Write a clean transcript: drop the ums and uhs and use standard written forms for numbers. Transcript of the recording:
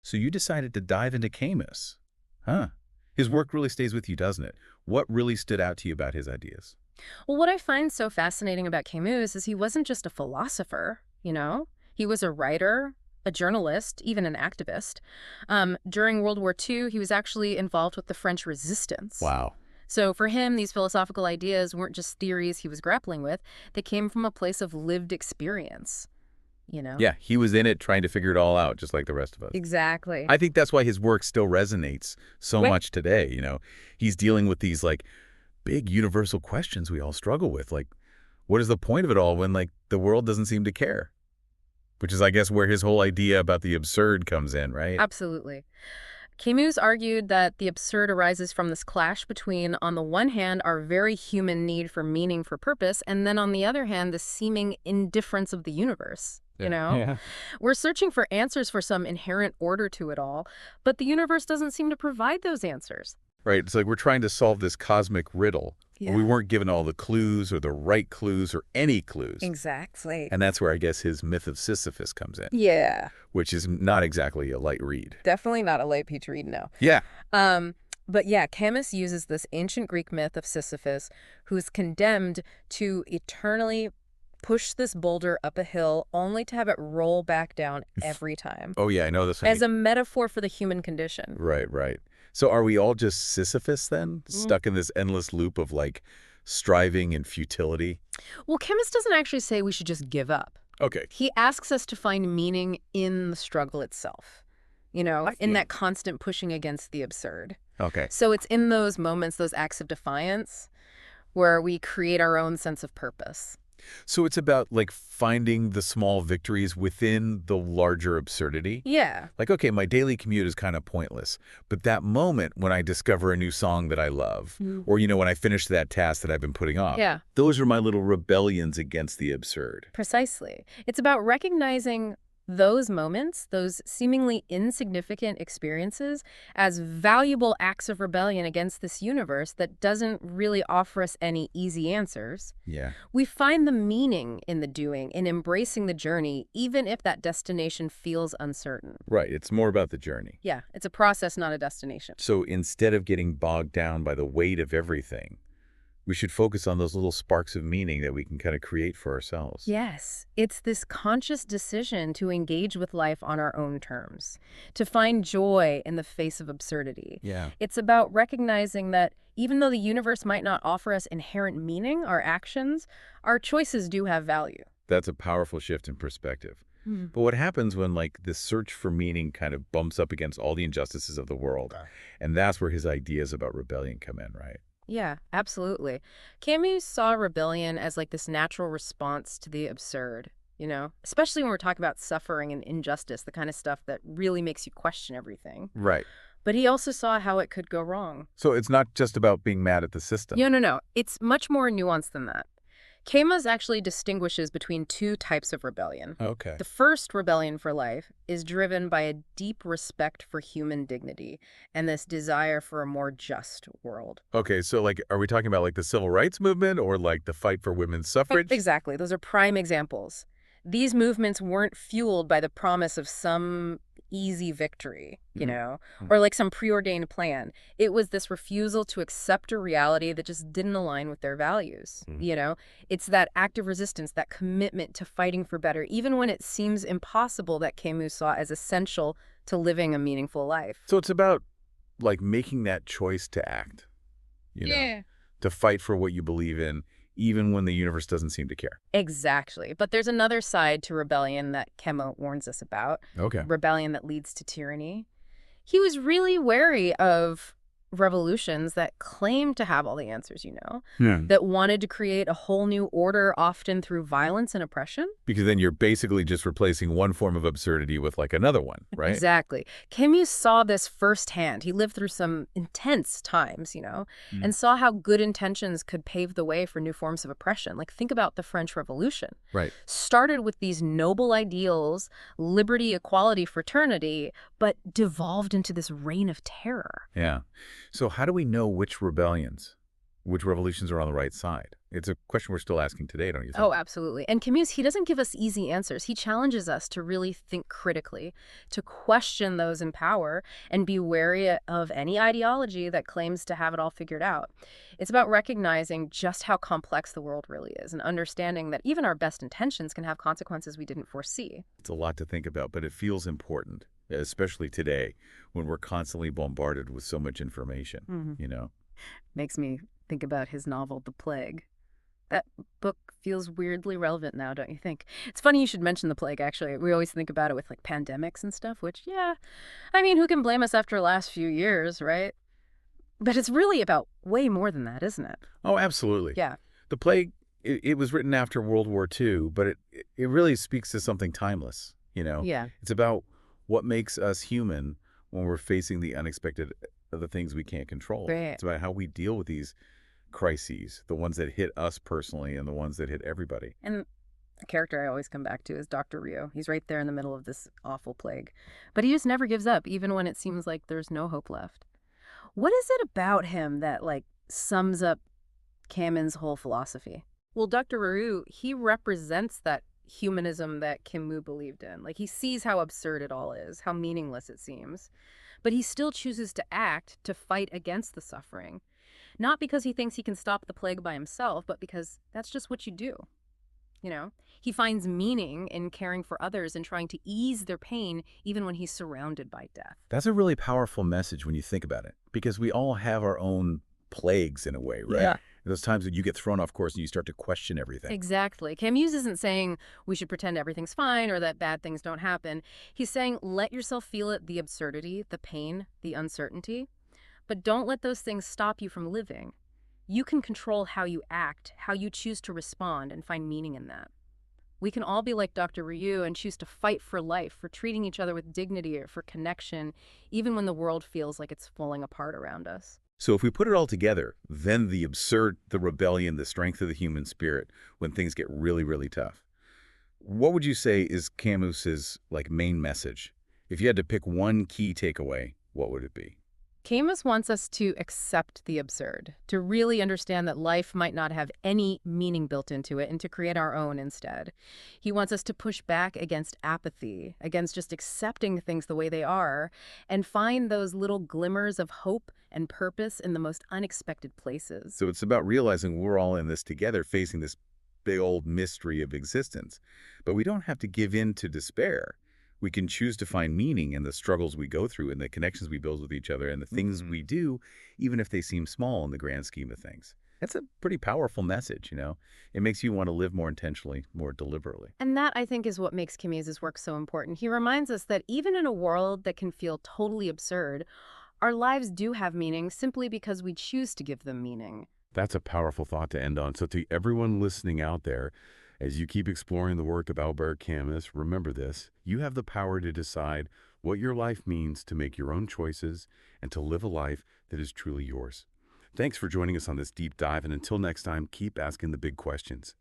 So you decided to dive into Camus. Huh. His work really stays with you, doesn't it? What really stood out to you about his ideas? Well, what I find so fascinating about Camus is he wasn't just a philosopher, you know? He was a writer, a journalist, even an activist. During World War II, he was actually involved with the French resistance. Wow. So for him, these philosophical ideas weren't just theories he was grappling with. They came from a place of lived experience, you know? Yeah, he was in it trying to figure it all out, just like the rest of us. Exactly. I think that's why his work still resonates so much today. He's dealing with these, like, big universal questions we all struggle with. Like, what is the point of it all when, like, the world doesn't seem to care? Which is, I guess, where his whole idea about the absurd comes in, right? Absolutely. Camus argued that the absurd arises from this clash between, on the one hand, our very human need for meaning, for purpose, and then on the other hand, the seeming indifference of the universe. You Yeah. know, Yeah. we're searching for answers for some inherent order to it all, but the universe doesn't seem to provide those answers. Right. It's like we're trying to solve this cosmic riddle. But we weren't given all the clues or the right clues or any clues. Exactly. And that's where I guess his Myth of Sisyphus comes in, Yeah, which is not exactly a light read. definitely not a light peach read, no. Yeah. But yeah, Camus uses this ancient Greek myth of Sisyphus, who's condemned to eternally push this boulder up a hill only to have it roll back down every time, Oh, yeah, I know this one. as a metaphor for the human condition. Right, right. So are we all just Sisyphus then? Stuck in this endless loop of, like, striving and futility? Well, Camus doesn't actually say we should just give up. Okay. He asks us to find meaning in the struggle itself, in that constant pushing against the absurd. Okay. So it's in those moments, those acts of defiance, where we create our own sense of purpose. So it's about, like, finding the small victories within the larger absurdity? Yeah. Like, okay, my daily commute is kind of pointless, but that moment when I discover a new song that I love, or, when I finish that task that I've been putting off, Yeah. those are my little rebellions against the absurd. Precisely. It's about recognizing those moments, those seemingly insignificant experiences, as valuable acts of rebellion against this universe that doesn't really offer us any easy answers. Yeah. We find the meaning in the doing, in embracing the journey, even if that destination feels uncertain. Right, it's more about the journey. Yeah, it's a process, not a destination. So instead of getting bogged down by the weight of everything, we should focus on those little sparks of meaning that we can kind of create for ourselves. Yes, it's this conscious decision to engage with life on our own terms, to find joy in the face of absurdity. Yeah. It's about recognizing that even though the universe might not offer us inherent meaning, our actions, our choices do have value. That's a powerful shift in perspective. But what happens when, like, this search for meaning kind of bumps up against all the injustices of the world? Okay. And that's where his ideas about rebellion come in, right? Yeah, absolutely. Camus saw rebellion as like this natural response to the absurd, especially when we're talking about suffering and injustice, the kind of stuff that really makes you question everything. Right. But he also saw how it could go wrong. So it's not just about being mad at the system. No. It's much more nuanced than that. Camus actually distinguishes between two types of rebellion. Okay. The first, rebellion for life, is driven by a deep respect for human dignity and this desire for a more just world. Okay, so, like, are we talking about, like, the civil rights movement or, like, the fight for women's suffrage? Exactly. Those are prime examples. These movements weren't fueled by the promise of some easy victory, or like some preordained plan. It was this refusal to accept a reality that just didn't align with their values, It's that active resistance, that commitment to fighting for better, even when it seems impossible, that Camus saw as essential to living a meaningful life. So it's about, like, making that choice to act, to fight for what you believe in, even when the universe doesn't seem to care. Exactly. But there's another side to rebellion that Camus warns us about. Okay. Rebellion that leads to tyranny. He was really wary of revolutions that claimed to have all the answers, Yeah. that wanted to create a whole new order, often through violence and oppression. Because then you're basically just replacing one form of absurdity with, like, another one, right? Exactly. Camus saw this firsthand. He lived through some intense times, and saw how good intentions could pave the way for new forms of oppression. Like, think about the French Revolution. Right. Started with these noble ideals, liberty, equality, fraternity, but devolved into this reign of terror. Yeah. So how do we know which rebellions, Which revolutions are on the right side? It's a question we're still asking today, don't you think? Oh, absolutely. And Camus, he doesn't give us easy answers. He challenges us to really think critically, to question those in power, and be wary of any ideology that claims to have it all figured out. It's about recognizing just how complex the world really is and understanding that even our best intentions can have consequences we didn't foresee. It's a lot to think about, but it feels important, especially today when we're constantly bombarded with so much information, Hmm. you know? Makes me think about his novel, The Plague. That book feels weirdly relevant now, don't you think? It's funny you should mention the plague, actually. We always think about it with like pandemics and stuff, which, yeah, I mean, who can blame us after the last few years, right? But it's really about way more than that, isn't it? Oh, absolutely. Yeah. The Plague, it was written after World War II, but it really speaks to something timeless, you know? Yeah. It's about what makes us human when we're facing the unexpected, the things we can't control. Right. It's about how we deal with these crises, the ones that hit us personally and the ones that hit everybody. And the character I always come back to is Dr. Rio. He's right there in the middle of this awful plague. But he just never gives up, even when it seems like there's no hope left. What is it about him that, like, sums up Camus's whole philosophy? Well, Dr. Ryu, he represents that humanism that Camus believed in. Like, he sees how absurd it all is, how meaningless it seems. But he still chooses to act, to fight against the suffering. Not because he thinks he can stop the plague by himself, but because that's just what you do. You know, he finds meaning in caring for others and trying to ease their pain even when he's surrounded by death. That's a really powerful message when you think about it, because we all have our own plagues in a way, right? Yeah. Those times that you get thrown off course and you start to question everything. Exactly. Camus isn't saying we should pretend everything's fine or that bad things don't happen. He's saying let yourself feel it, the absurdity, the pain, the uncertainty, but don't let those things stop you from living. You can control how you act, how you choose to respond, and find meaning in that. We can all be like Dr. Ryu and choose to fight for life, for treating each other with dignity or for connection, even when the world feels like it's falling apart around us. So if we put it all together, then the absurd, the rebellion, the strength of the human spirit when things get really, really tough. What would you say is Camus's main message? If you had to pick one key takeaway, what would it be? Camus wants us to accept the absurd, to really understand that life might not have any meaning built into it, and to create our own instead. He wants us to push back against apathy, against just accepting things the way they are, and find those little glimmers of hope and purpose in the most unexpected places. So it's about realizing we're all in this together, facing this big old mystery of existence. But we don't have to give in to despair. We can choose to find meaning in the struggles we go through and the connections we build with each other and the things we do, even if they seem small in the grand scheme of things. That's a pretty powerful message, you know? It makes you want to live more intentionally, more deliberately. And that, I think, is what makes Camus's work so important. He reminds us that even in a world that can feel totally absurd, our lives do have meaning simply because we choose to give them meaning. That's a powerful thought to end on. So to everyone listening out there, as you keep exploring the work of Albert Camus, remember this: you have the power to decide what your life means, to make your own choices, and to live a life that is truly yours. Thanks for joining us on this deep dive, and until next time, keep asking the big questions.